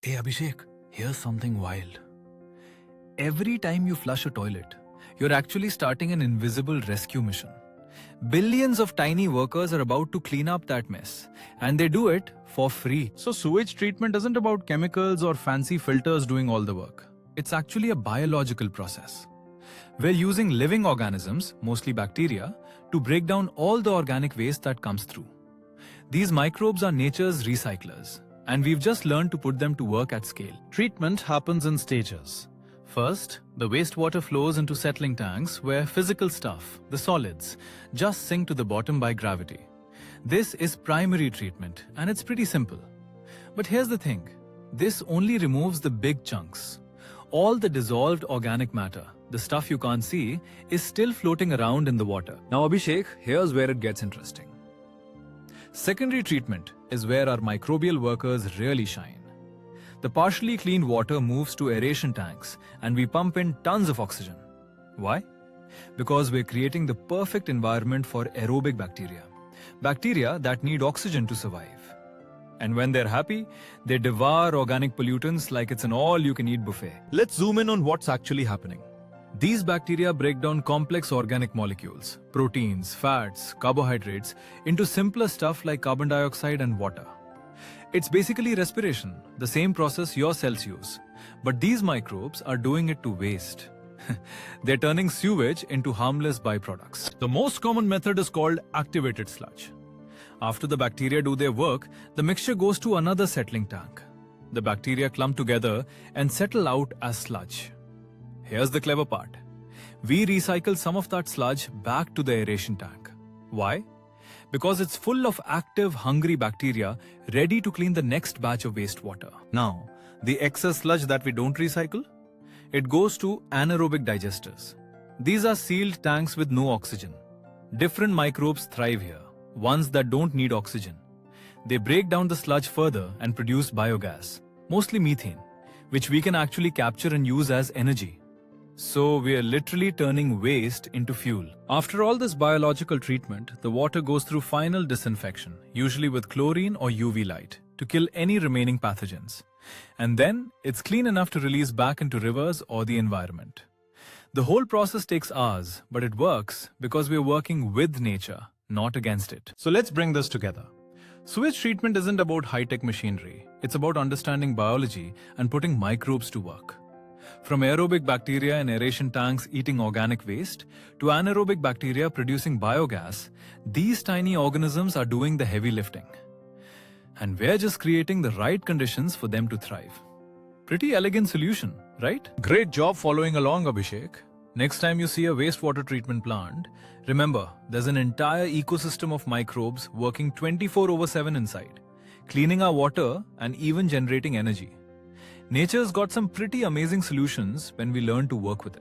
Hey Abhishek, here's something wild. Every time you flush a toilet, you're actually starting an invisible rescue mission. Billions of tiny workers are about to clean up that mess, and they do it for free. So sewage treatment isn't about chemicals or fancy filters doing all the work. It's actually a biological process. We're using living organisms, mostly bacteria, to break down all the organic waste that comes through. These microbes are nature's recyclers, and we've just learned to put them to work at scale. Treatment happens in stages. First, the wastewater flows into settling tanks where physical stuff, the solids, just sink to the bottom by gravity. This is primary treatment, and it's pretty simple. But here's the thing, this only removes the big chunks. All the dissolved organic matter, the stuff you can't see, is still floating around in the water. Now Abhishek, here's where it gets interesting. Secondary treatment is where our microbial workers really shine. The partially cleaned water moves to aeration tanks and we pump in tons of oxygen. Why? Because we're creating the perfect environment for aerobic bacteria. Bacteria that need oxygen to survive. And when they're happy, they devour organic pollutants like it's an all-you-can-eat buffet. Let's zoom in on what's actually happening. These bacteria break down complex organic molecules, proteins, fats, carbohydrates, into simpler stuff like carbon dioxide and water. It's basically respiration, the same process your cells use. But these microbes are doing it to waste. They're turning sewage into harmless byproducts. The most common method is called activated sludge. After the bacteria do their work, the mixture goes to another settling tank. The bacteria clump together and settle out as sludge. Here's the clever part. We recycle some of that sludge back to the aeration tank. Why? Because it's full of active, hungry bacteria ready to clean the next batch of wastewater. Now, the excess sludge that we don't recycle? It goes to anaerobic digesters. These are sealed tanks with no oxygen. Different microbes thrive here, ones that don't need oxygen. They break down the sludge further and produce biogas, mostly methane, which we can actually capture and use as energy. So we are literally turning waste into fuel. After all this biological treatment, the water goes through final disinfection, usually with chlorine or UV light, to kill any remaining pathogens. And then it's clean enough to release back into rivers or the environment. The whole process takes hours, but it works because we're working with nature, not against it. So let's bring this together. Sewage treatment isn't about high-tech machinery. It's about understanding biology and putting microbes to work. From aerobic bacteria in aeration tanks eating organic waste to anaerobic bacteria producing biogas, these tiny organisms are doing the heavy lifting. And we're just creating the right conditions for them to thrive. Pretty elegant solution, right? Great job following along, Abhishek. Next time you see a wastewater treatment plant, remember there's an entire ecosystem of microbes working 24/7 inside, cleaning our water and even generating energy. Nature's got some pretty amazing solutions when we learn to work with it.